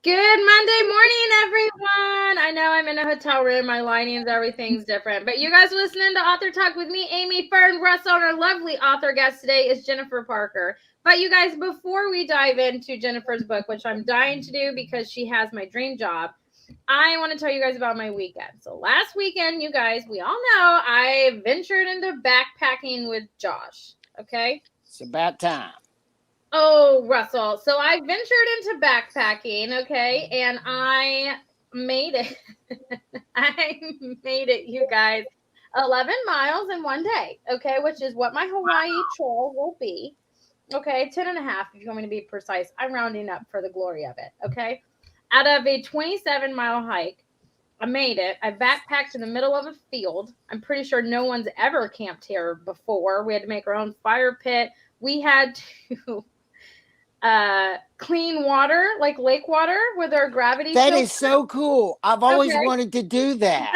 Good Monday morning, everyone. I know I'm in a hotel room. My lighting, everything's different. But you guys are listening to Author Talk with me, Amy Fern Russell, and our lovely author guest today is Jennifer Parker. But you guys, before we dive into Jennifer's book, which I'm dying to do because she has my dream job, I want to tell you guys about my weekend. So last weekend, you guys, we all know I ventured into backpacking with Josh. Okay. It's about time. Oh, Russell. So I ventured into backpacking, okay, and I made it. I made it, you guys, 11 miles in one day, okay, which is what my Hawaii trail will be. Okay, 10 and a half if you want me to be precise. I'm rounding up for the glory of it, okay? Out of a 27-mile hike, I made it. I backpacked in the middle of a field. I'm pretty sure no one's ever camped here before. We had to make our own fire pit. We had to clean water, like lake water, with our gravity That filter. is so cool. I've always Okay. wanted to do that.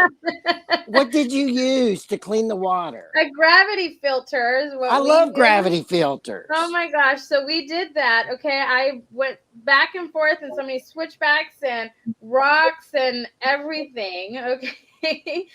What did you use to clean the water? A gravity filter is what I we love did. gravity filters. Oh my gosh. So we did that. Okay. I went back and forth and so many switchbacks and rocks and everything. Okay.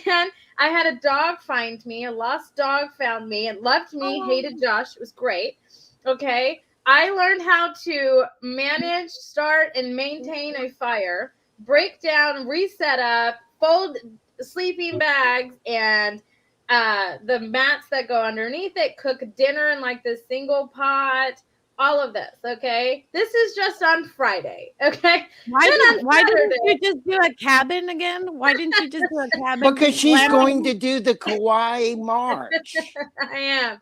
And I had a dog find me. A lost dog found me and loved me, hated Josh. It was great. Okay. I learned how to manage, start, and maintain a fire, break down, reset up, fold sleeping bags, and the mats that go underneath it, cook dinner in like this single pot, all of this. Okay, this is just on Friday. Okay, Why didn't you just do a cabin again? Why didn't you just do a cabin? Because she's going to do the Kauai March. I am.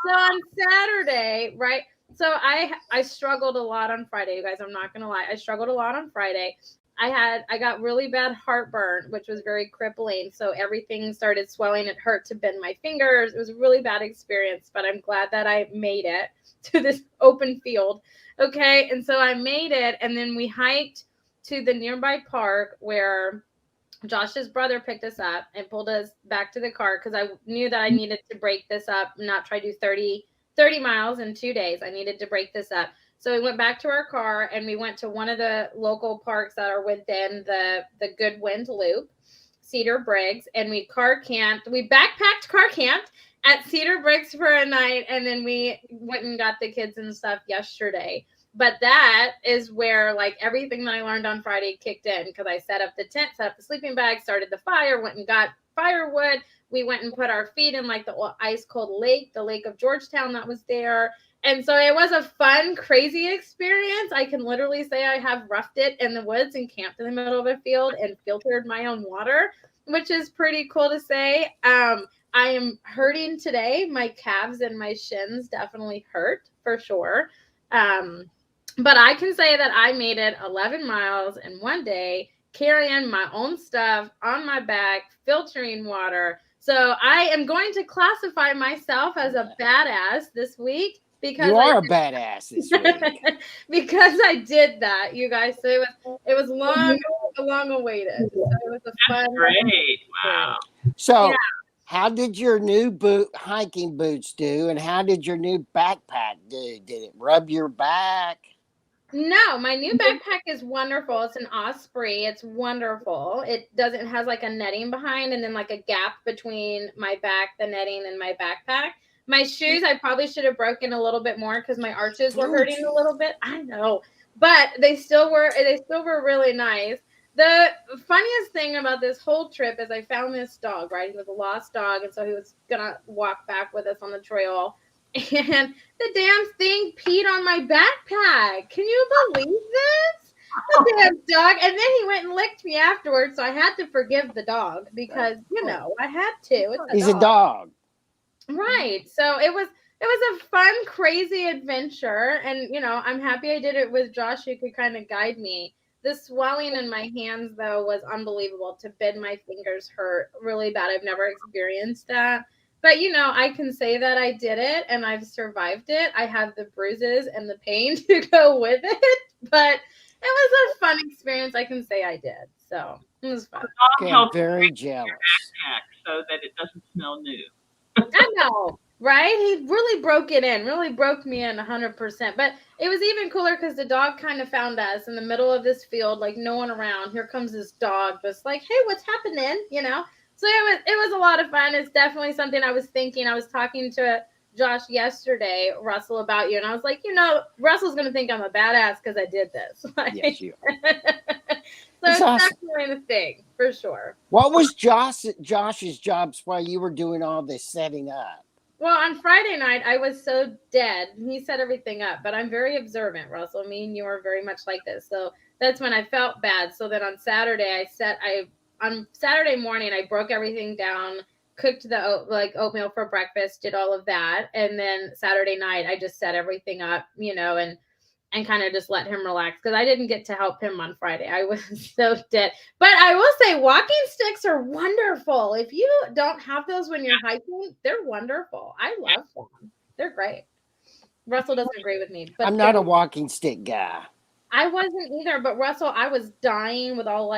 So on Saturday, right? So I struggled a lot on Friday, you guys. I'm not gonna lie. I struggled a lot on Friday. I got really bad heartburn, which was very crippling. So everything started swelling. It hurt to bend my fingers. It was a really bad experience, but I'm glad that I made it to this open field. Okay. And so I made it. And then we hiked to the nearby park where Josh's brother picked us up and pulled us back to the car because I knew that I needed to break this up, not try to do 30 miles in 2 days. I needed to break this up. So we went back to our car and we went to one of the local parks that are within the Good Wind Loop, Cedar Briggs, and we car camped. We backpacked, car camped at Cedar Briggs for a night, and then we went and got the kids and stuff yesterday. But that is where like everything that I learned on Friday kicked in because I set up the tent, set up the sleeping bag, started the fire, went and got firewood. We went and put our feet in like the ice cold lake, the Lake of Georgetown that was there. And so it was a fun, crazy experience. I can literally say I have roughed it in the woods and camped in the middle of a field and filtered my own water, which is pretty cool to say. I am hurting today. My calves and my shins definitely hurt for sure. But I can say that I made it 11 miles in one day, carrying my own stuff on my back, filtering water. So I am going to classify myself as a badass this week. Because you are a badass this week. Because I did that, you guys. So it was long awaited. So it was a fun. Great! Wow. So, yeah. How did your new hiking boots do, and how did your new backpack do? Did it rub your back? No, my new backpack is wonderful. It's an Osprey. It's wonderful. It has like a netting behind, and then like a gap between my back, the netting, and my backpack. My shoes, I probably should have broken a little bit more because my arches were hurting a little bit. I know, but they still were really nice. The funniest thing about this whole trip is I found this dog, right? He was a lost dog, and so he was gonna walk back with us on the trail. And the damn thing peed on my backpack. Can you believe this? The damn dog. And then he went and licked me afterwards, so I had to forgive the dog because, I had to. He's a dog. Right. So it was a fun, crazy adventure. And, I'm happy I did it with Josh, who could kind of guide me. The swelling in my hands, though, was unbelievable. To bend my fingers hurt really bad. I've never experienced that. But, I can say that I did it and I've survived it. I have the bruises and the pain to go with it. But it was a fun experience. I can say I did. So it was fun. Okay, I'm very jealous. So that it doesn't smell new. I know. Right? He really broke it in, really broke me in 100%. But it was even cooler because the dog kind of found us in the middle of this field, like no one around. Here comes this dog, just like, hey, what's happening? You know? So it was a lot of fun. It's definitely something I was thinking. I was talking to Josh yesterday, Russell, about you, and I was like, Russell's gonna think I'm a badass because I did this. Yes, you are. So it's awesome. definitely a thing for sure. What was Josh's jobs while you were doing all this setting up? Well, on Friday night, I was so dead. He set everything up, but I'm very observant, Russell. Me and you are very much like this. So that's when I felt bad. So then on Saturday, on Saturday morning, I broke everything down, cooked the oatmeal for breakfast, did all of that. And then Saturday night, I just set everything up, and kind of just let him relax because I didn't get to help him on Friday. I was so dead. But I will say walking sticks are wonderful. If you don't have those when you're hiking, they're wonderful. I love them. They're great. Russell doesn't agree with me, but I'm not a walking stick guy. I wasn't either. But Russell, I was dying with all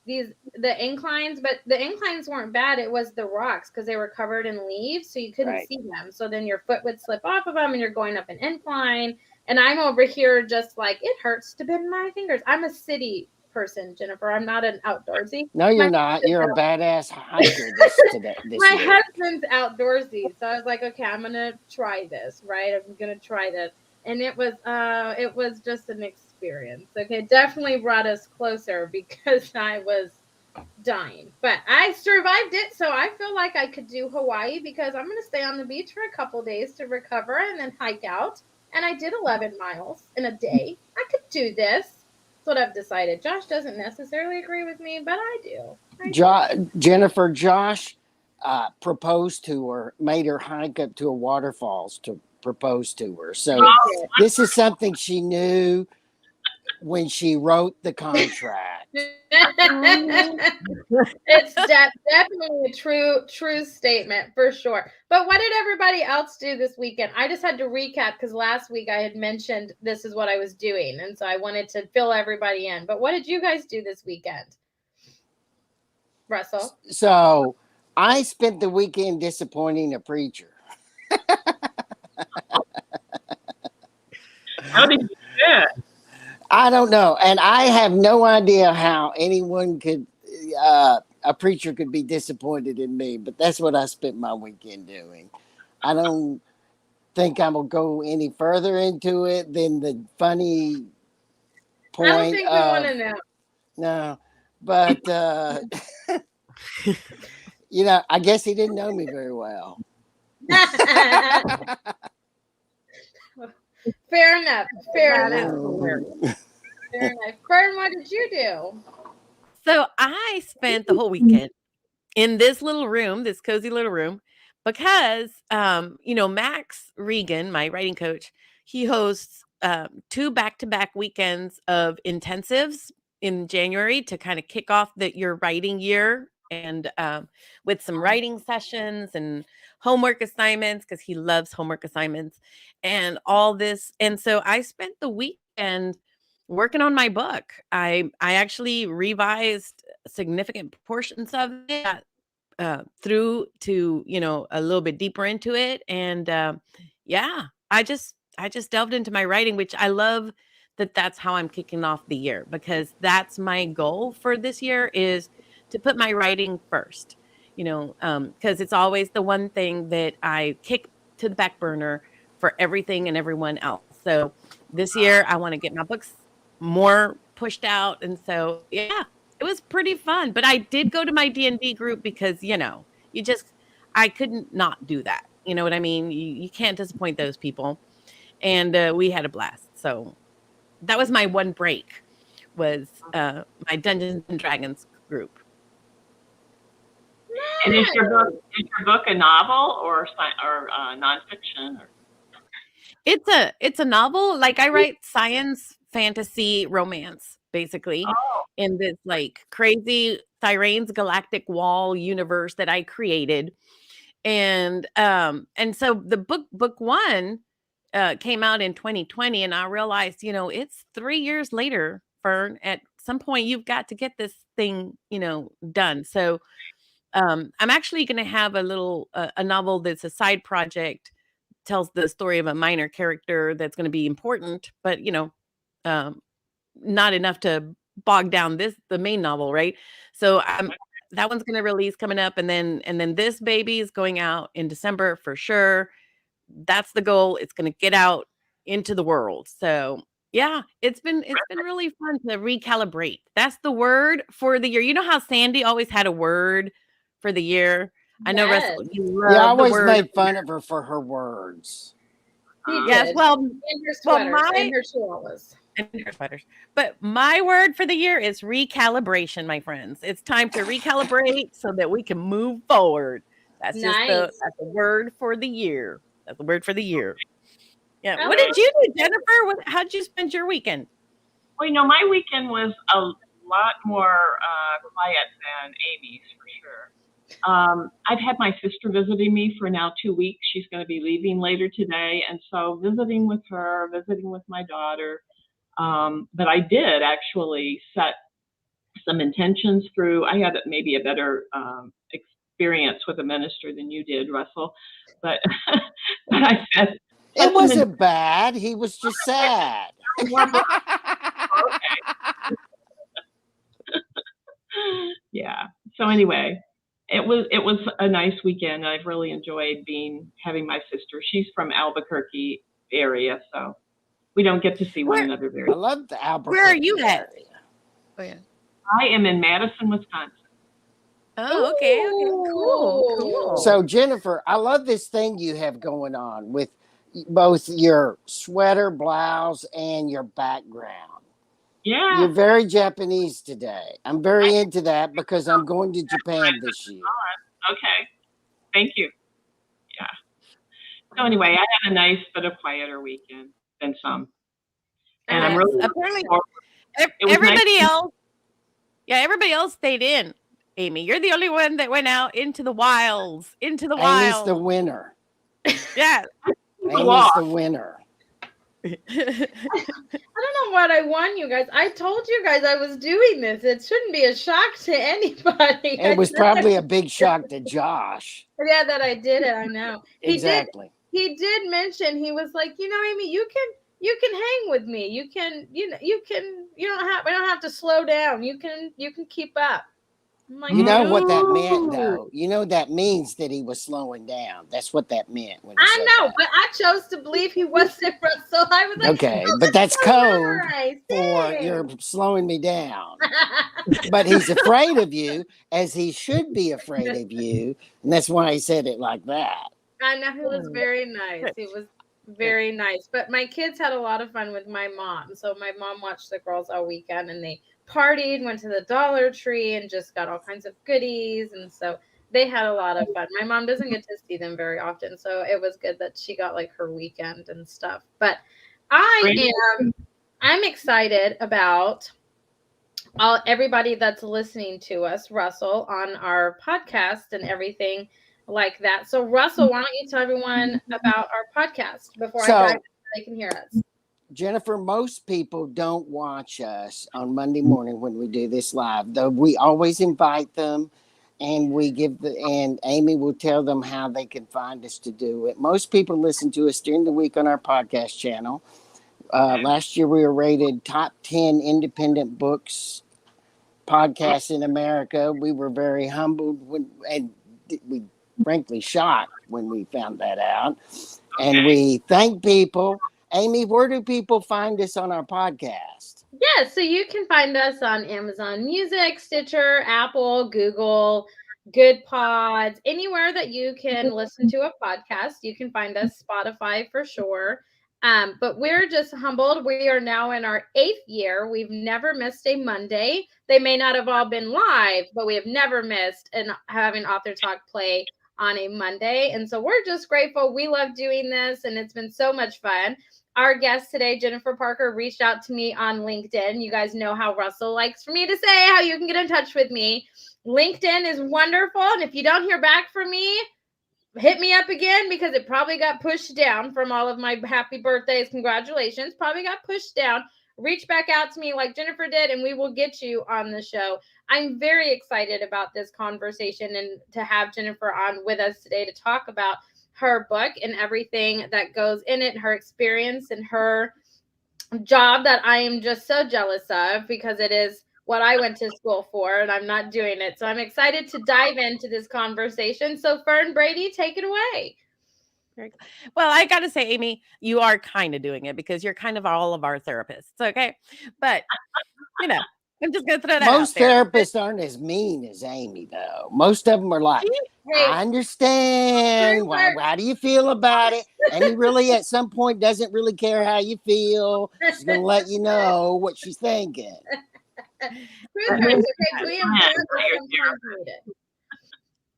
the inclines, but the inclines weren't bad. It was the rocks because they were covered in leaves, so you couldn't see them. So then your foot would slip off of them, and you're going up an incline. And I'm over here just like, it hurts to bend my fingers. I'm a city person, Jennifer. I'm not an outdoorsy. No, you're not. You're a badass hiker this My year. husband's outdoorsy. So I was like, okay, I'm going to try this, right? I'm going to try this. And it was just an experience. Okay, definitely brought us closer because I was dying. But I survived it, so I feel like I could do Hawaii because I'm going to stay on the beach for a couple days to recover and then hike out. And I did 11 miles in a day. I could do this. That's what I've decided. Josh doesn't necessarily agree with me, but I do. Jennifer, Josh proposed to her, made her hike up to a waterfalls to propose to her. So this is something she knew when she wrote the contract. It's definitely a true statement for sure. But what did everybody else do this weekend? I just had to recap because last week I had mentioned this is what I was doing, and so I wanted to fill everybody in. But what did you guys do this weekend, Russell? So I spent the weekend disappointing a preacher. How did you do that? I don't know. And I have no idea how anyone could, a preacher could be disappointed in me, but that's what I spent my weekend doing. I don't think I'm going to go any further into it than the funny point. I don't think we want to know. No, but, I guess he didn't know me very well. Fair enough. Fair enough. Fern, what did you do? So I spent the whole weekend in this little room, this cozy little room, because Max Regan, my writing coach, he hosts 2 back-to-back weekends of intensives in January to kind of kick off your writing year, and with some writing sessions and homework assignments, because he loves homework assignments and all this. And so I spent the weekend working on my book. I actually revised significant portions of it through to a little bit deeper into it, and I just delved into my writing, which I love. That's how I'm kicking off the year, because that's my goal for this year, is to put my writing first, because it's always the one thing that I kick to the back burner for everything and everyone else. So this year I want to get my books more pushed out. And so, it was pretty fun, but I did go to my D&D group because, I couldn't not do that. You know what I mean? You can't disappoint those people. And we had a blast. So that was my one break, was my Dungeons and Dragons group. And is your book a novel or nonfiction? It's a novel. Like, I write science, fantasy, romance, basically, in this crazy Thyraine's galactic wall universe that I created. And so the book 1 came out in 2020, and I realized, it's 3 years later, Fern. At some point, you've got to get this thing, done. So I'm actually going to have a novel that's a side project tells the story of a minor character that's going to be important, but not enough to bog down the main novel, right? So that one's going to release coming up, and then this baby is going out in December for sure. That's the goal. It's going to get out into the world. So yeah, it's been really fun to recalibrate. That's the word for the year. You know how Sandy always had a word for the year? I know, Yes. Russell, you Yeah, I love the always word. made fun of her for her words. He Yes, did. well, And her sweaters and her chihuahuas. and her sweaters. But my word for the year is recalibration, my friends. It's time to recalibrate so that we can move forward. That's just Nice. that's the word for the year. That's the word for the year. Yeah. I What like did you do, Jennifer? How'd you spend your weekend? Well, my weekend was a lot more quiet than Amy's, for sure. I've had my sister visiting me for now 2 weeks. She's going to be leaving later today. And so visiting with her, visiting with my daughter. But I did actually set some intentions through. I had maybe a better experience with a minister than you did, Russell. But, but I said, It wasn't bad. He was just sad. Yeah. So anyway, it was a nice weekend. I've really enjoyed having my sister. She's from Albuquerque area, so we don't get to see one another very I love the Albuquerque. Where are you at? area. Oh yeah. I am in Madison, Wisconsin. Oh, okay. Cool. So Jennifer, I love this thing you have going on with both your sweater, blouse, and your background. Yeah. You're very Japanese today. I'm very into that because I'm going to Japan this year. Okay. Thank you. Yeah. So anyway, I had a nice but a quieter weekend than some. And I'm really apparently everybody else. Yeah, everybody else stayed in. Amy, you're the only one that went out into the wilds. Amy's the winner. Yeah. Amy's the winner. I don't know what I won, you guys. I told you guys I was doing this. It shouldn't be a shock to anybody. It was probably a big shock to Josh. Yeah, that I did it. I know. Exactly. He did mention, he was like, Amy, you can hang with me. I don't have to slow down. You can keep up. Like, you know what that meant, though? You know that means that he was slowing down. That's what that meant. When I know, but I chose to believe he wasn't, so I was like, okay, but that's code for you're slowing me down. But he's afraid of you, as he should be afraid of you, and that's why he said it like that. I know, he was very nice. He was very nice. But my kids had a lot of fun with my mom. So my mom watched the girls all weekend, and they partied, went to the Dollar Tree, and just got all kinds of goodies. And so they had a lot of fun. My mom doesn't get to see them very often, so it was good that she got like her weekend and stuff. But I'm excited about everybody that's listening to us, Russell, on our podcast and everything like that. So Russell, why don't you tell everyone about our podcast before I dive in so they can hear us? Jennifer, most people don't watch us on Monday morning when we do this live, though we always invite them, and and Amy will tell them how they can find us to do it. Most people listen to us during the week on our podcast channel. Last year we were rated top 10 independent books podcasts in America. We were very humbled and we frankly shocked when we found that out. And we thank people. Amy, where do people find us on our podcast? Yeah, so you can find us on Amazon Music, Stitcher, Apple, Google, Good Pods, anywhere that you can listen to a podcast. You can find us, Spotify for sure. But we're just humbled. We are now in our 8th year. We've never missed a Monday. They may not have all been live, but we have never missed having Author Talk play on a Monday. And so we're just grateful. We love doing this, and it's been so much fun. Our guest today, Jennifer Parker, reached out to me on LinkedIn. You guys know how Russell likes for me to say how you can get in touch with me. LinkedIn is wonderful. And if you don't hear back from me, hit me up again, because it probably got pushed down from all of my happy birthdays. Congratulations. Probably got pushed down. Reach back out to me like Jennifer did, and we will get you on the show. I'm very excited about this conversation and to have Jennifer on with us today to talk about her book and everything that goes in it, her experience and her job that I am just so jealous of, because it is what I went to school for and I'm not doing it. So I'm excited to dive into this conversation. So Fern, Brady, take it away. Well, I got to say, Amy, you are kind of doing it because you're kind of all of our therapists. Okay. But, I'm just going to throw that Most out there. therapists aren't as mean as Amy, though. Most of them are like, Hey, I understand. How do you feel about it? Amy really, at some point, doesn't really care how you feel. She's going to let you know what she's thinking.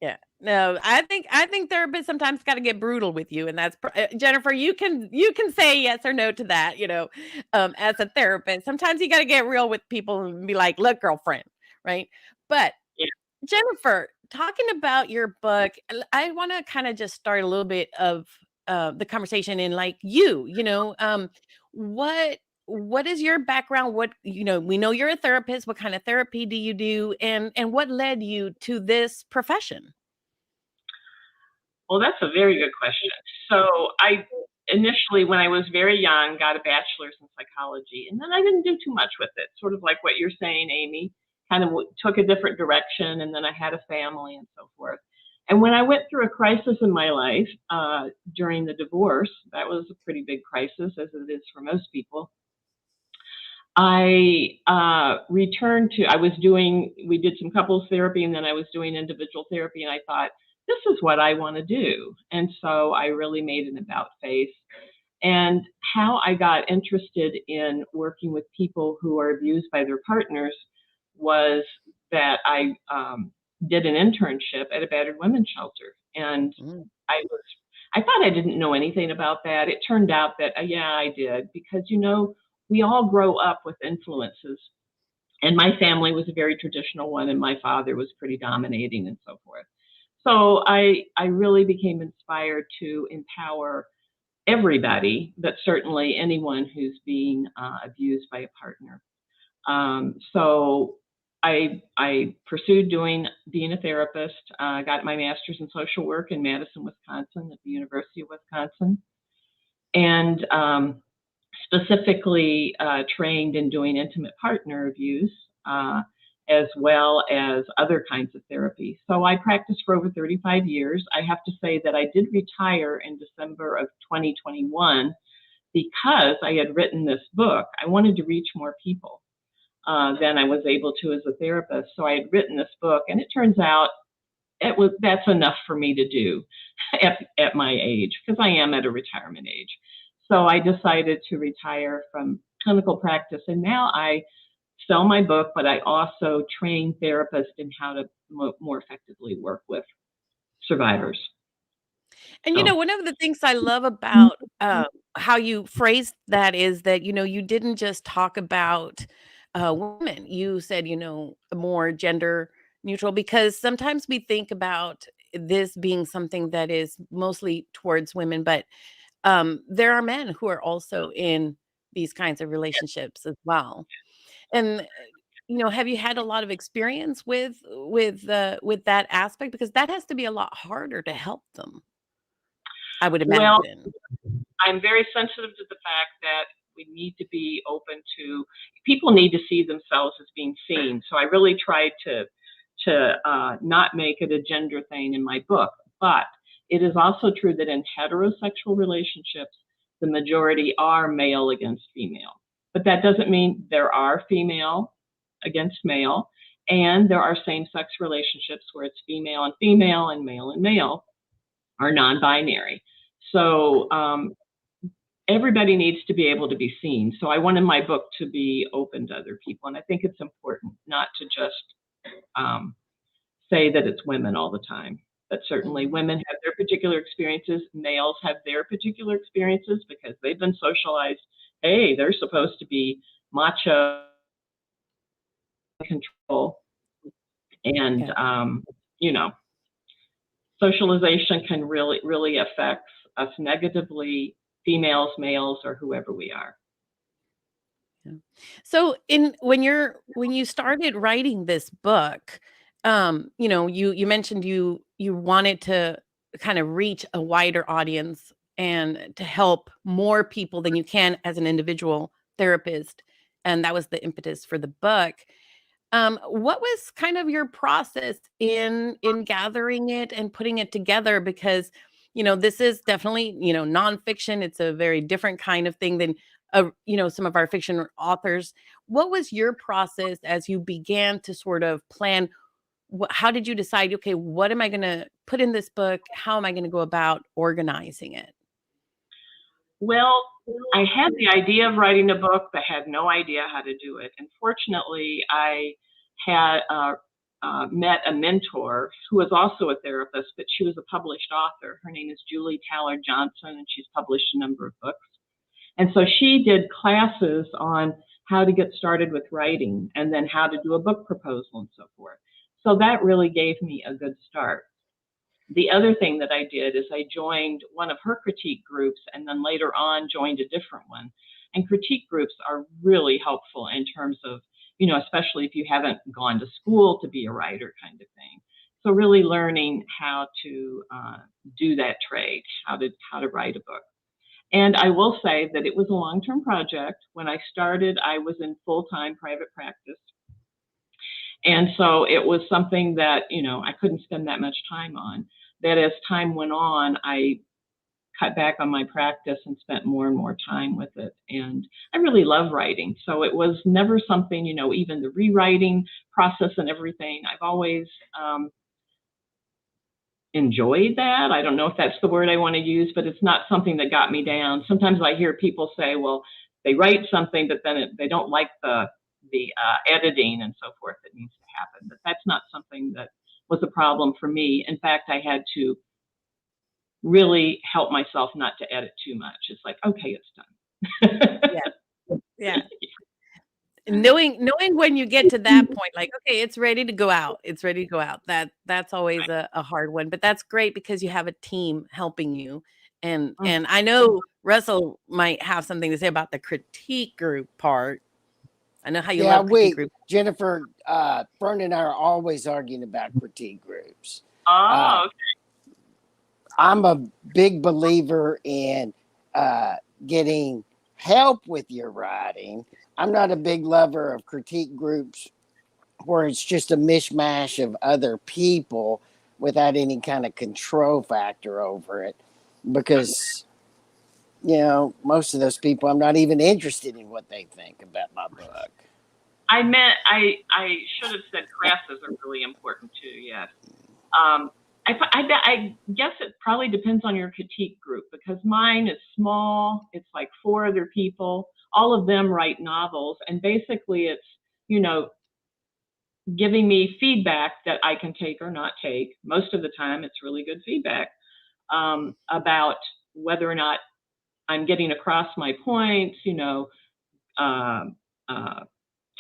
Yeah. No, I think therapists sometimes got to get brutal with you, and that's Jennifer. You can say yes or no to that. As a therapist, sometimes you got to get real with people and be like, "Look, girlfriend," right? But Jennifer, talking about your book, I want to kind of just start a little bit of the conversation in like what is your background? What we know you're a therapist. What kind of therapy do you do, and what led you to this profession? Well, that's a very good question. So I initially, when I was very young, got a bachelor's in psychology, and then I didn't do too much with it. Sort of like what you're saying, Amy, kind of took a different direction, and then I had a family and so forth. And when I went through a crisis in my life during the divorce, that was a pretty big crisis, as it is for most people. I we did some couples therapy, and then I was doing individual therapy, and I thought, this is what I want to do. And so I really made an about face. And how I got interested in working with people who are abused by their partners was that I did an internship at a battered women's shelter. And I thought I didn't know anything about that. It turned out that, yeah, I did, because, we all grow up with influences. And my family was a very traditional one, and my father was pretty dominating and so forth. So I really became inspired to empower everybody, but certainly anyone who's being abused by a partner. So I pursued being a therapist. Got my master's in social work in Madison, Wisconsin, at the University of Wisconsin, and specifically trained in doing intimate partner abuse, as well as other kinds of therapy. So I practiced for over 35 years. I have to say that I did retire in December of 2021 because I had written this book. I wanted to reach more people than I was able to as a therapist. So I had written this book, and it turns out that's enough for me to do at my age, because I am at a retirement age. So I decided to retire from clinical practice, and now I sell my book, but I also train therapists in how to more effectively work with survivors. And one of the things I love about how you phrased that is that you didn't just talk about women. You said more gender neutral, because sometimes we think about this being something that is mostly towards women, but there are men who are also in these kinds of relationships as well. And have you had a lot of experience with that aspect, because that has to be a lot harder to help them, I would imagine. Well, I'm very sensitive to the fact that we need to be open to, people need to see themselves as being seen. So I really tried to not make it a gender thing in my book. But it is also true that in heterosexual relationships, the majority are male against female. But that doesn't mean there are female against male. And there are same-sex relationships where it's female and female and male are non-binary. So everybody needs to be able to be seen. So I wanted my book to be open to other people. And I think it's important not to just say that it's women all the time. But certainly women have their particular experiences. Males have their particular experiences because they've been socialized. Hey, they're supposed to be macho, control. And, socialization can really affect us negatively, females, males, or whoever we are. Yeah. So when you started writing this book, you mentioned you wanted to kind of reach a wider audience and to help more people than you can as an individual therapist. And that was the impetus for the book. What was kind of your process in gathering it and putting it together? Because, this is definitely, nonfiction. It's a very different kind of thing than, some of our fiction authors. What was your process as you began to sort of plan? How did you decide, okay, what am I going to put in this book? How am I going to go about organizing it? Well, I had the idea of writing a book, but had no idea how to do it. And fortunately, I had met a mentor who was also a therapist, but she was a published author. Her name is Julie Taylor Johnson, and she's published a number of books. And so she did classes on how to get started with writing and then how to do a book proposal and so forth. So that really gave me a good start. The other thing that I did is I joined one of her critique groups and then later on joined a different one. And critique groups are really helpful in terms of, especially if you haven't gone to school to be a writer kind of thing. So really learning how to do that trade, how to write a book. And I will say that it was a long-term project. When I started, I was in full-time private practice. And so it was something that, I couldn't spend that much time on. That as time went on, I cut back on my practice and spent more and more time with it. And I really love writing. So it was never something, even the rewriting process and everything, I've always enjoyed that. I don't know if that's the word I want to use, but it's not something that got me down. Sometimes I hear people say, well, they write something, but then they don't like the editing and so forth that needs to happen. But that's not something that was a problem for me. In fact, I had to really help myself not to edit too much. It's like, okay, it's done. Yeah. Knowing when you get to that point, like, okay, it's ready to go out. It's ready to go out. That's always a hard one, but that's great because you have a team helping you. And I know Russell might have something to say about the critique group part. I know how you love critique groups. Jennifer, Fern and I are always arguing about critique groups. Oh, okay. I'm a big believer in getting help with your writing. I'm not a big lover of critique groups where it's just a mishmash of other people without any kind of control factor over it, because most of those people, I'm not even interested in what they think about my book. I should have said classes are really important too. Yes. I guess it probably depends on your critique group, because mine is small. It's like 4 other people. All of them write novels, and basically it's, giving me feedback that I can take or not take. Most of the time it's really good feedback about whether or not I'm getting across my points,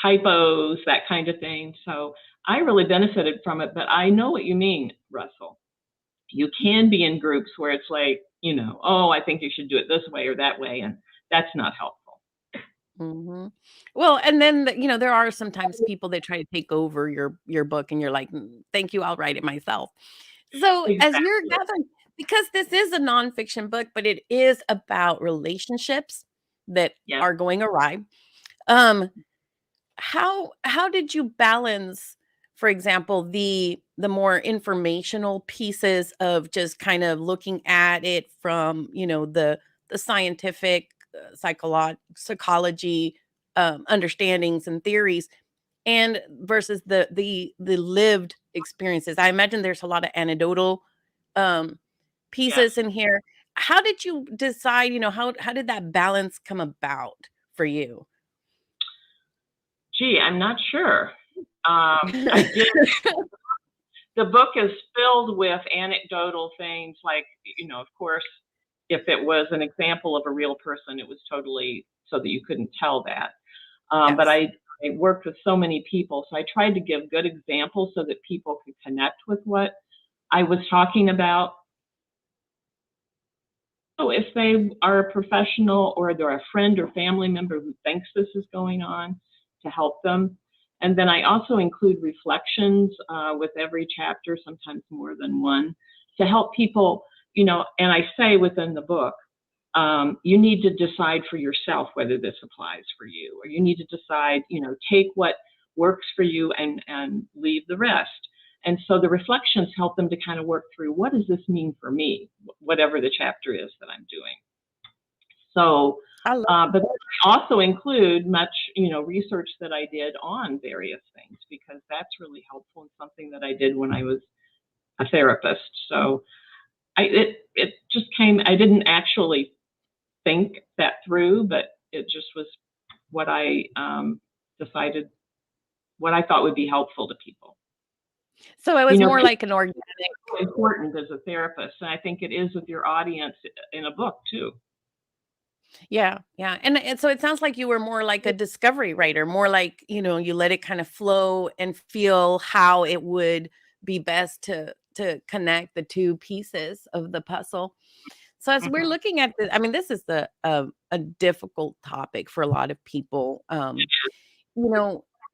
typos, that kind of thing. So I really benefited from it, but I know what you mean, Russell. You can be in groups where it's like, oh, I think you should do it this way or that way, and that's not helpful. Mm-hmm. Well, and then there are sometimes people that try to take over your book, and you're like, thank you, I'll write it myself. So Exactly. as you're gathering, because this is a nonfiction book, but it is about relationships that are going awry. How did you balance, for example, the more informational pieces of just kind of looking at it from, the scientific psychology understandings and theories, and versus the lived experiences? I imagine there's a lot of anecdotal pieces in here. How did you decide, how did that balance come about for you? Gee, I'm not sure. I did. The book is filled with anecdotal things, like, of course, if it was an example of a real person, it was totally so that you couldn't tell that. But I worked with so many people, so I tried to give good examples so that people could connect with what I was talking about. So if they are a professional or they're a friend or family member who thinks this is going on, to help them. And then I also include reflections with every chapter, sometimes more than one, to help people, and I say within the book, you need to decide for yourself whether this applies for you, or you need to decide, take what works for you and leave the rest. And so the reflections help them to kind of work through, what does this mean for me, whatever the chapter is that I'm doing. So, but also include much, research that I did on various things, because that's really helpful and something that I did when I was a therapist. So it just came, I didn't actually think that through, but it just was what I decided, what I thought would be helpful to people. So it was more like an organic. Important as a therapist, and I think it is with your audience in a book too. Yeah. And so it sounds like you were more like a discovery writer, more like, you let it kind of flow and feel how it would be best to connect the two pieces of the puzzle. So as we're looking at this, I mean, this is a difficult topic for a lot of people.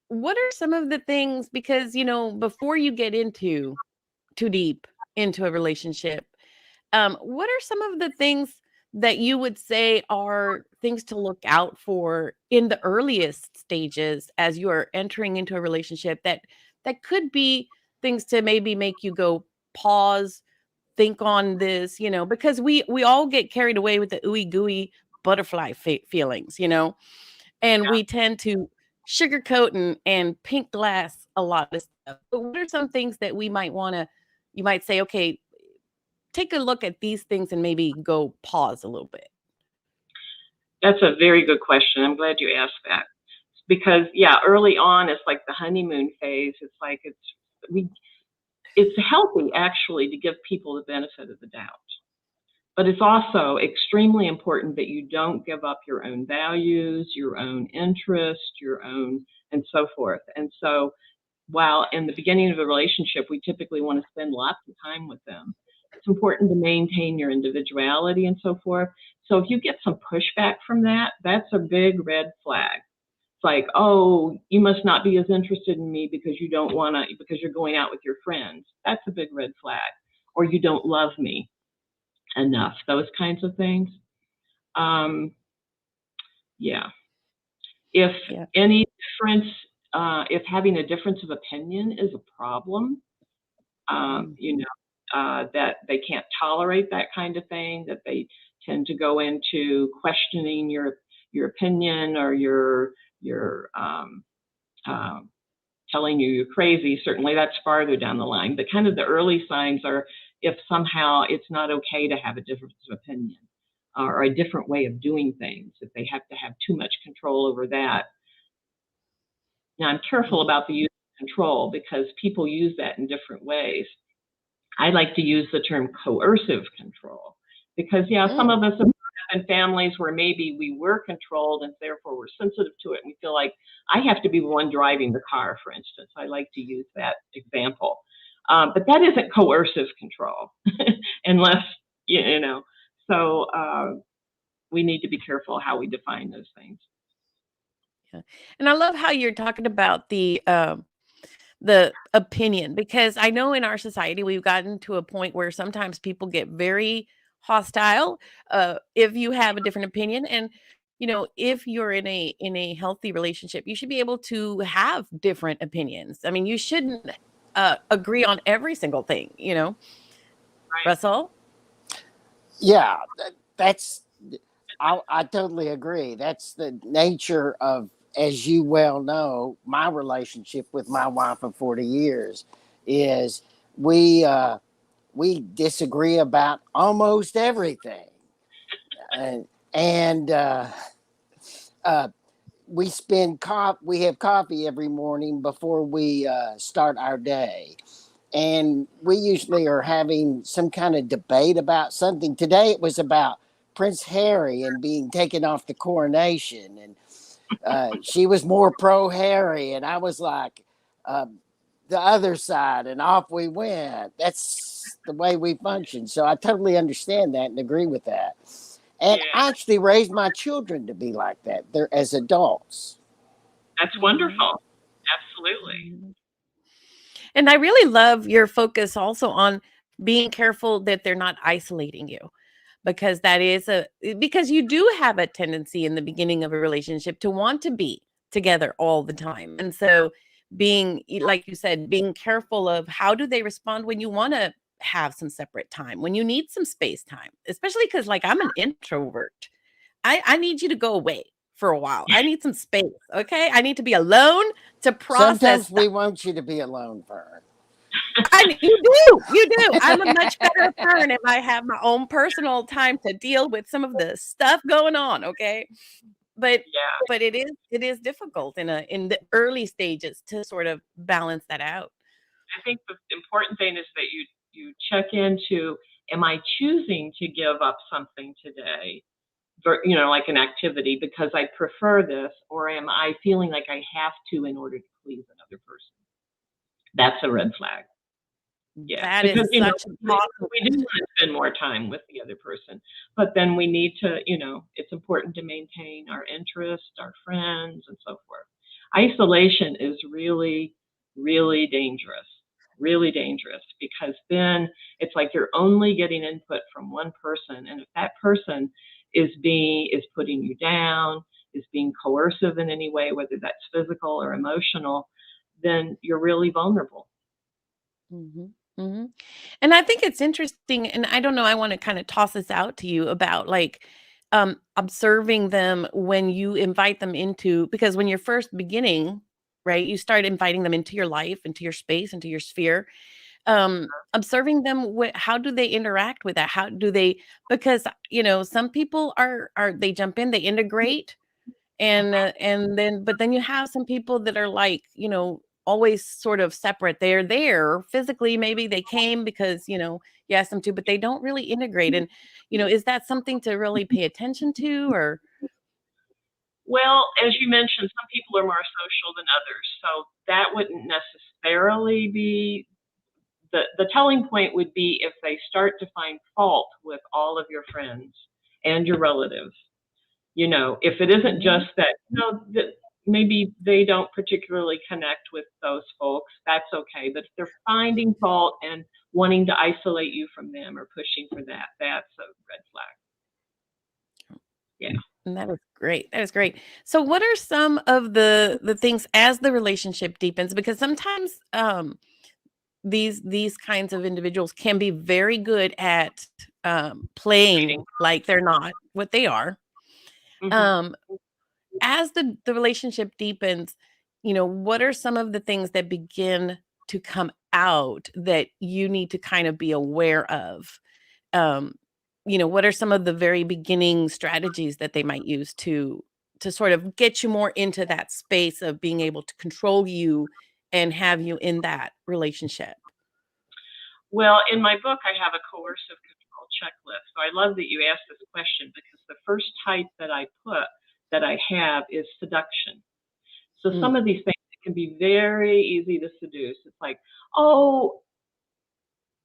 What are some of the things, because, before you get too deep into a relationship, what are some of the things that you would say are things to look out for in the earliest stages as you are entering into a relationship that could be things to maybe make you go, pause, think on this, because we all get carried away with the ooey gooey butterfly feelings, and we tend to sugarcoat and pink glass a lot of stuff. But what are some things that you might say, okay, take a look at these things and maybe go pause a little bit? That's a very good question. I'm glad you asked that, because early on, it's like the honeymoon phase. It's like it's healthy actually to give people the benefit of the doubt. But it's also extremely important that you don't give up your own values, your own interest, and so forth. And so while in the beginning of a relationship, we typically want to spend lots of time with them, it's important to maintain your individuality and so forth. So if you get some pushback from that, that's a big red flag. It's like, oh, you must not be as interested in me because you don't want to, because you're going out with your friends. That's a big red flag. Or you don't love me enough, those kinds of things. If any difference, if having a difference of opinion is a problem, that they can't tolerate that kind of thing, that they tend to go into questioning your opinion, or your telling you're crazy, certainly that's farther down the line. But kind of the early signs are if somehow it's not okay to have a difference of opinion, or a different way of doing things, if they have to have too much control over that. Now, I'm careful about the use of control, because people use that in different ways. I like to use the term coercive control, because some of us have in families where maybe we were controlled and therefore we're sensitive to it, and we feel like I have to be the one driving the car, for instance. I like to use that example. But that isn't coercive control, unless, so we need to be careful how we define those things. Yeah. And I love how you're talking about the opinion, because I know in our society we've gotten to a point where sometimes people get very hostile if you have a different opinion. And if you're in a healthy relationship, you should be able to have different opinions. I mean, you shouldn't agree on every single thing, Right. Russell? Yeah, I totally agree. That's the nature of, as you well know, my relationship with my wife of 40 years is we disagree about almost everything. And we we have coffee every morning before we start our day. And we usually are having some kind of debate about something. Today it was about Prince Harry and being taken off the coronation. And she was more pro Harry, and I was like the other side, and off we went. That's the way we function. So I totally understand that and agree with that. And I actually raised my children to be like that. They're as adults. That's wonderful. Absolutely. And I really love your focus also on being careful that they're not isolating you, because that is because you do have a tendency in the beginning of a relationship to want to be together all the time. And so being, like you said, being careful of how do they respond when you want to have some separate time, when you need some space time, especially because like I'm an introvert. I need you to go away for a while. I need some space. Okay. I need to be alone to process Sometimes stuff. we want you to be alone, Vern. You do. I'm a much better Fern if I have my own personal time to deal with some of the stuff going on. Okay. But Yeah. it is difficult in the early stages to sort of balance that out. I think the important thing is that you check into, am I choosing to give up something today, like an activity because I prefer this, or am I feeling like I have to in order to please another person? That's a red flag. Yeah, That because is such a we possible. do want to spend more time with the other person, but then we need to, it's important to maintain our interests, our friends, and so forth. Isolation is really, really dangerous because then it's like you're only getting input from one person, and if that person is putting you down, is being coercive in any way, whether that's physical or emotional, then you're really vulnerable. Mhm, mhm. And I think it's interesting, and I don't know, I wanna kinda toss this out to you about, like, observing them when you invite them into, because when you're first beginning, right, you start inviting them into your life, into your space, into your sphere, observing them, how do they interact with that? How do they, because, some people are they jump in, they integrate, and then but then you have some people that are like, always sort of separate. They're there physically, maybe they came because, you asked them to, but they don't really integrate. And, is that something to really pay attention to, or? Well, as you mentioned, some people are more social than others, so that wouldn't necessarily be the telling point. Would be if they start to find fault with all of your friends and your relatives. If it isn't just that, that maybe they don't particularly connect with those folks, that's okay. But if they're finding fault and wanting to isolate you from them or pushing for that, that's a red flag. Yeah. And that is great. That is great. So what are some of the things as the relationship deepens? Because sometimes these kinds of individuals can be very good at playing Dating. like they're not what they are. Mhm. Um, as the relationship deepens, what are some of the things that begin to come out that you need to kind of be aware of? Um, what are some of the very beginning strategies that they might use to sort of get you more into that space of being able to control you and have you in that relationship? Well, in my book, I have a coercive control checklist. So I love that you asked this question because the first type that I have is seduction. So Mm. some of these things can be very easy to seduce. It's like, oh,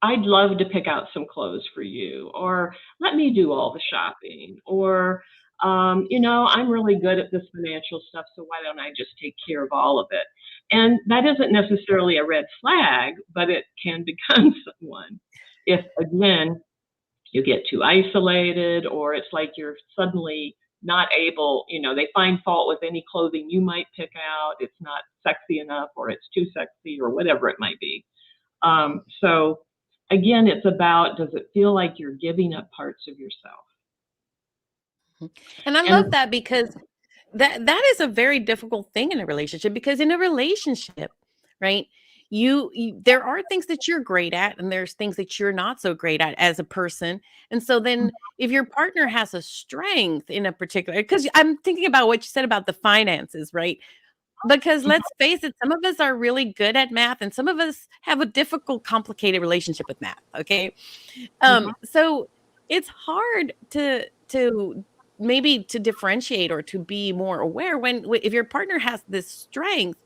I'd love to pick out some clothes for you, or let me do all the shopping, or, I'm really good at this financial stuff, so why don't I just take care of all of it? And that isn't necessarily a red flag, but it can become one if, again, you get too isolated, or it's like you're suddenly not able, they find fault with any clothing you might pick out. It's not sexy enough, or it's too sexy, or whatever it might be. So again, it's about, does it feel like you're giving up parts of yourself? And I And love that, because that is a very difficult thing in a relationship, because in a relationship, right, you there are things that you're great at and there's things that you're not so great at as a person. And so then if your partner has a strength in a particular, because I'm thinking about what you said about the finances, right? Because let's face it, some of us are really good at math and some of us have a difficult, complicated relationship with math. Okay. So it's hard to maybe to differentiate or to be more aware when if your partner has this strength,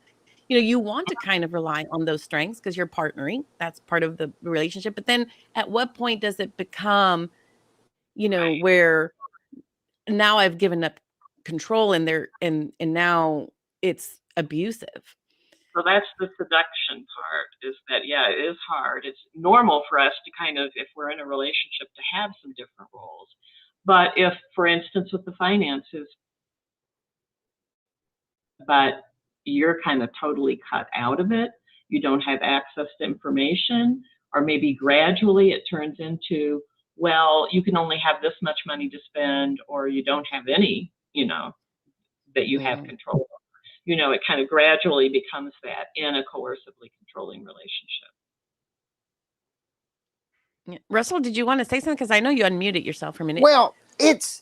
you want to kind of rely on those strengths because you're partnering. That's part of the relationship. But then at what point does it become, where now I've given up control and now it's abusive. So that's the seduction part, is that, yeah, it is hard. It's normal for us to kind of, if we're in a relationship, to have some different roles. But if, for instance, with the finances, but you're kind of totally cut out of it, you don't have access to information, or maybe gradually it turns into, well, you can only have this much money to spend, or you don't have any, that you have control over. It kind of gradually becomes that in a coercively controlling relationship. Yeah. Russell, did you want to say something? Because I know you unmuted yourself for a minute. Well, it's,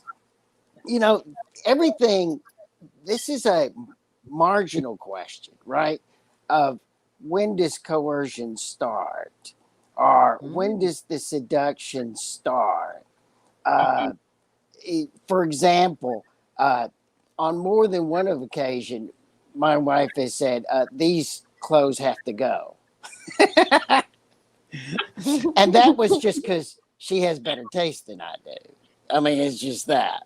everything, this is a marginal question, right? Of when does coercion start? Or when does the seduction start? For example, on more than one occasion, my wife has said, these clothes have to go. And that was just because she has better taste than I do. I mean, it's just that.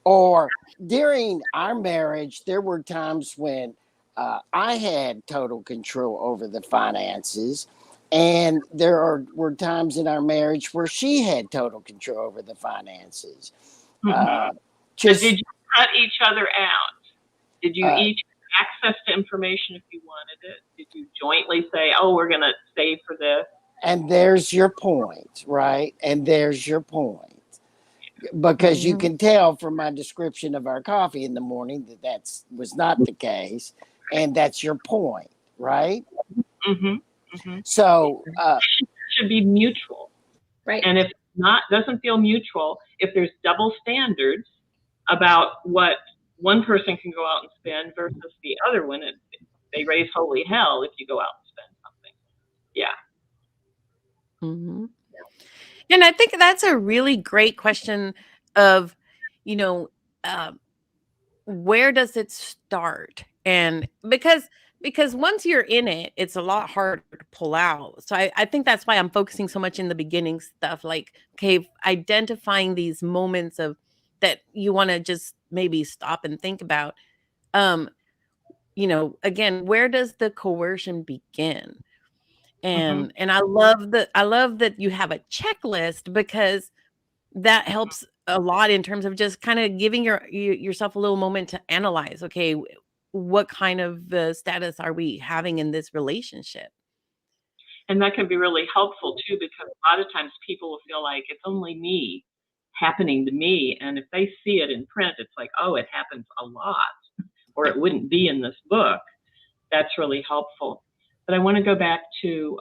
Or during our marriage, there were times when I had total control over the finances. And there were times in our marriage where she had total control over the finances. But did you cut each other out? Did you each have access to information if you wanted it? Did you jointly say, oh, we're going to save for this? And there's your point, right? And there's your point. Because you can tell from my description of our coffee in the morning that was not the case. And that's your point, right? So it should be mutual. Right. And if not, doesn't feel mutual, if there's double standards about what one person can go out and spend versus the other one, they raise holy hell if you go out and spend something. Yeah. And I think that's a really great question of, where does it start? And because once you're in it, it's a lot harder to pull out. So I think that's why I'm focusing so much in the beginning stuff, like, okay, identifying these moments of that you want to just maybe stop and think about. Again, where does the coercion begin? And I love that you have a checklist, because that helps a lot in terms of just kind of giving yourself a little moment to analyze, okay, what kind of status are we having in this relationship? And that can be really helpful too, because a lot of times people will feel like it's only me happening to me. And if they see it in print, it's like, oh, it happens a lot, or it wouldn't be in this book. That's really helpful. But I want to go back to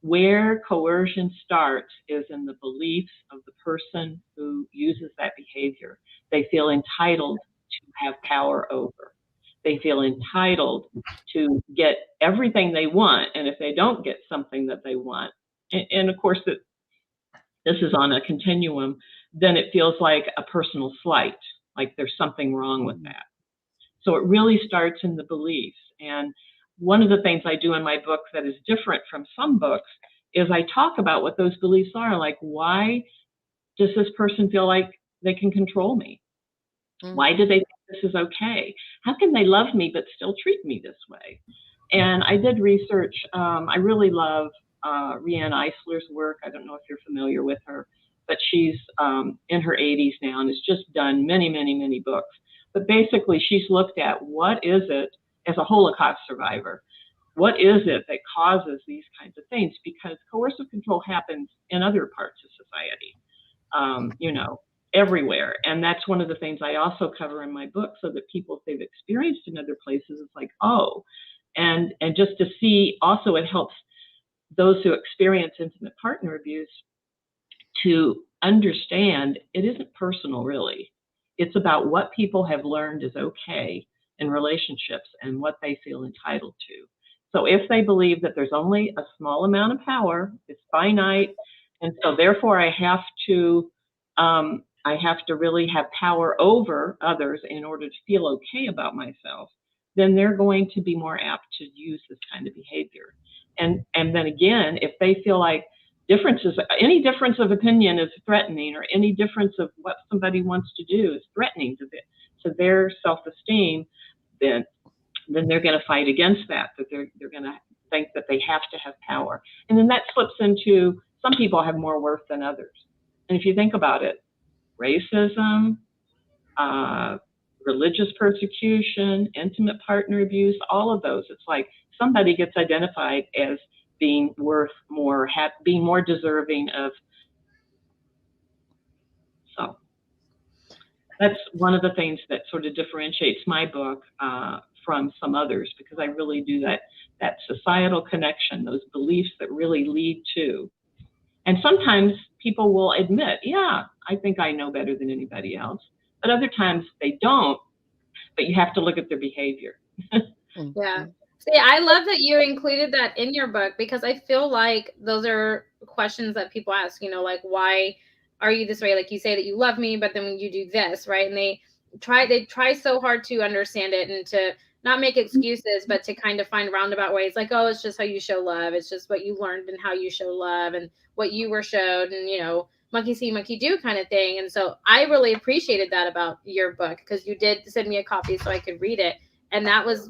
where coercion starts is in the beliefs of the person who uses that behavior. They feel entitled to have power over. They feel entitled to get everything they want. And if they don't get something that they want, and of course this is on a continuum, then it feels like a personal slight, like there's something wrong with that. So it really starts in the beliefs. And one of the things I do in my book that is different from some books is I talk about what those beliefs are. Like, why does this person feel like they can control me? Why do they think this is okay? How can they love me but still treat me this way? And I did research. I really love Riane Eisler's work. I don't know if you're familiar with her, but she's in her 80s now and has just done many, many, many books. But basically, she's looked at what is it, as a Holocaust survivor, what is it that causes these kinds of things? Because coercive control happens in other parts of society, everywhere. And that's one of the things I also cover in my book, so that people, if they've experienced in other places, it's like, oh, and just to see also, it helps those who experience intimate partner abuse to understand it isn't personal, really. It's about what people have learned is okay in relationships and what they feel entitled to. So if they believe that there's only a small amount of power, it's finite, and so therefore I have to really have power over others in order to feel okay about myself, then they're going to be more apt to use this kind of behavior. And then again, if they feel like any difference of opinion is threatening, or any difference of what somebody wants to do is threatening to their self-esteem, then then they're going to fight against that they're going to think that they have to have power. And then that slips into some people have more worth than others. And if you think about it, racism, religious persecution, intimate partner abuse, all of those, it's like somebody gets identified as being worth more, being more deserving of. So that's one of the things that sort of differentiates my book from some others, because I really do that societal connection, those beliefs that really lead to. And sometimes people will admit, yeah, I think I know better than anybody else. But other times they don't, but you have to look at their behavior. Yeah. See, I love that you included that in your book, because I feel like those are questions that people ask, like, why are you this way? Like, you say that you love me, but then when you do this, right? And they try so hard to understand it and to not make excuses, but to kind of find roundabout ways, like, oh, it's just how you show love. It's just what you learned and how you show love and what you were showed, and, monkey see, monkey do kind of thing. And so I really appreciated that about your book, because you did send me a copy so I could read it. And that was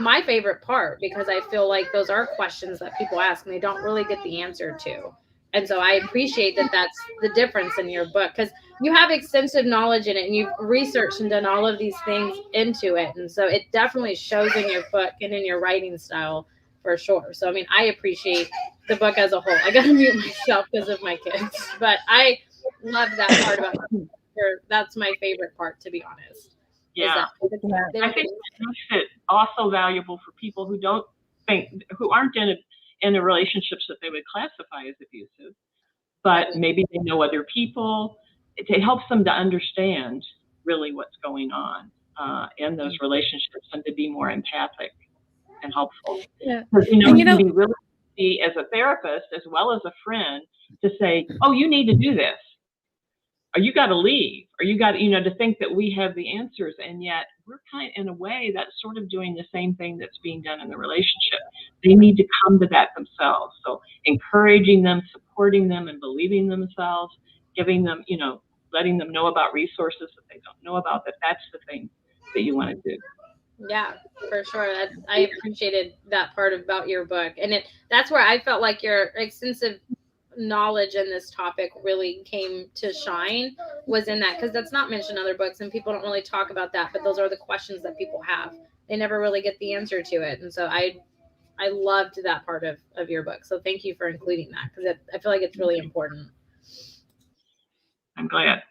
my favorite part, because I feel like those are questions that people ask and they don't really get the answer to. And so I appreciate that that's the difference in your book, because you have extensive knowledge in it and you've researched and done all of these things into it. And so it definitely shows in your book and in your writing style for sure. So, I mean, I appreciate the book as a whole. I got to mute myself because of my kids, but I love that part about it. That's my favorite part, to be honest. Yeah. I think that makes it also valuable for people who aren't in a relationships that they would classify as abusive, but maybe they know other people. It helps them to understand really what's going on in those relationships and to be more empathic and helpful. Yeah. Because, you can be really easy as a therapist as well as a friend to say, oh, you need to do this, or you got to leave, or you got to think that we have the answers. And yet we're in a way, that's sort of doing the same thing that's being done in the relationship. They need to come to that themselves. So encouraging them, supporting them, and believing themselves, giving them, letting them know about resources that they don't know about, that's the thing that you want to do. Yeah, for sure. I appreciated that part about your book. And that's where I felt like your extensive knowledge in this topic really came to shine, was in that, because that's not mentioned in other books and people don't really talk about that, but those are the questions that people have. They never really get the answer to it. And so I loved that part of your book. So thank you for including that, because I feel like it's really important. I'm glad.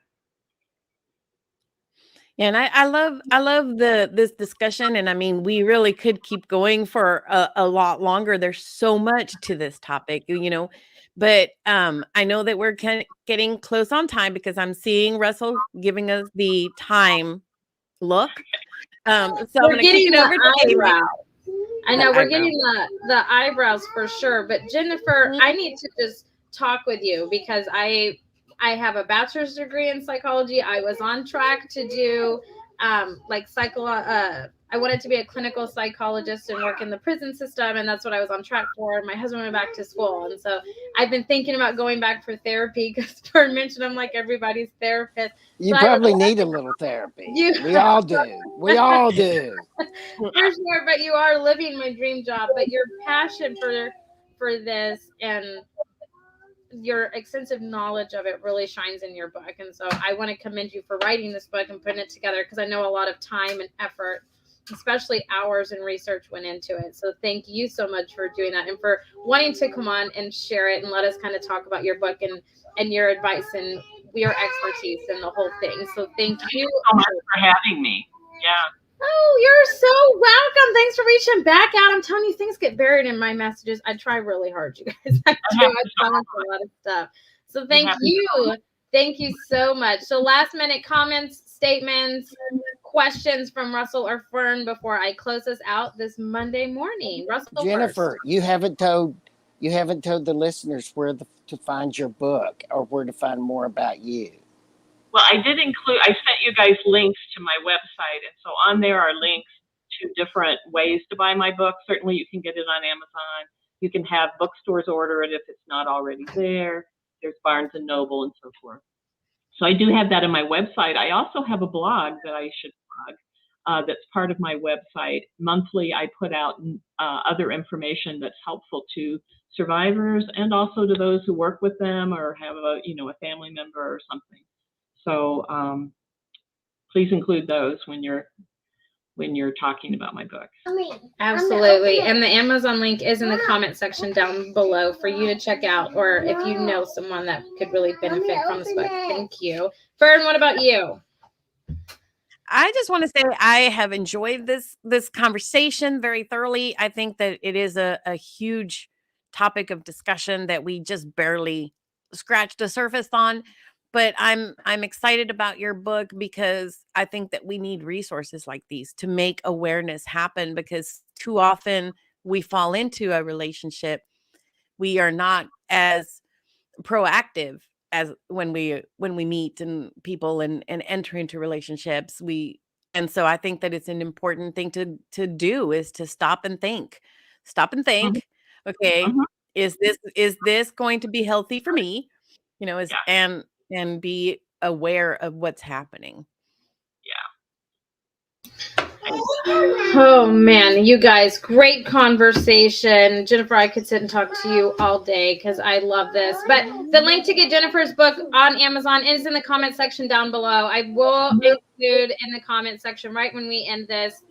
And I love this discussion, and I mean, we really could keep going for a lot longer. There's so much to this topic, but I know that we're getting close on time, because I'm seeing Russell giving us the time look. So I'm going to kick it over to Amy. I know we're getting the eyebrows for sure, but Jennifer, I need to just talk with you, because I have a bachelor's degree in psychology. I was on track to do I wanted to be a clinical psychologist and work in the prison system, and that's what I was on track for. My husband went back to school, and so I've been thinking about going back for therapy, because Fern mentioned I'm like everybody's therapist. You probably need a little therapy. We all do. We all do. For sure, but you are living my dream job. But your passion for this and your extensive knowledge of it really shines in your book. And so I want to commend you for writing this book and putting it together, because I know a lot of time and effort, especially hours and research, went into it. So thank you so much for doing that and for wanting to come on and share it and let us kind of talk about your book and your advice and your expertise and the whole thing. So thank you so much for having me. Yeah. Oh, you're so welcome. Thanks for reaching back out. I'm telling you, things get buried in my messages. I try really hard, you guys. I promise a lot of stuff. So thank you. Thank you so much. So last minute comments, statements, questions from Russell or Fern before I close us out this Monday morning. Russell, Jennifer, first. you haven't told the listeners where to find your book or where to find more about you. Well, I sent you guys links to my website. And so on there are links to different ways to buy my book. Certainly you can get it on Amazon. You can have bookstores order it if it's not already there. There's Barnes and Noble and so forth. So I do have that on my website. I also have a blog that I should plug. that's part of my website. Monthly, I put out other information that's helpful to survivors and also to those who work with them or have a family member or something. So please include those when you're talking about my book. Absolutely. And the Amazon link is in the comment section down below for you to check out, or if you know someone that could really benefit from this book. Thank you. Fern, what about you? I just want to say I have enjoyed this conversation very thoroughly. I think that it is a huge topic of discussion that we just barely scratched the surface on. But I'm excited about your book because I think that we need resources like these to make awareness happen, because too often we fall into a relationship. We are not as proactive as when we meet and people and enter into relationships. And so I think that it's an important thing to do, is to stop and think. Mhm. Okay, Mhm. is this going to be healthy for me? Is Yeah. and be aware of what's happening. Oh man, you guys, great conversation. Jennifer, I could sit and talk to you all day because I love this. But the link to get Jennifer's book on Amazon is in the comment section down below. I will include in the comment section right when we end this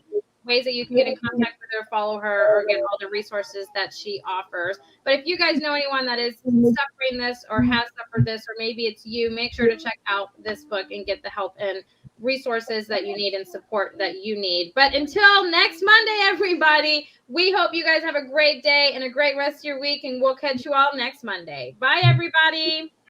ways that you can get in contact with her, follow her, or get all the resources that she offers. But if you guys know anyone that is suffering this or has suffered this, or maybe it's you, make sure to check out this book and get the help and resources that you need and support that you need. But until next Monday, everybody, we hope you guys have a great day and a great rest of your week, and we'll catch you all next Monday. Bye, everybody.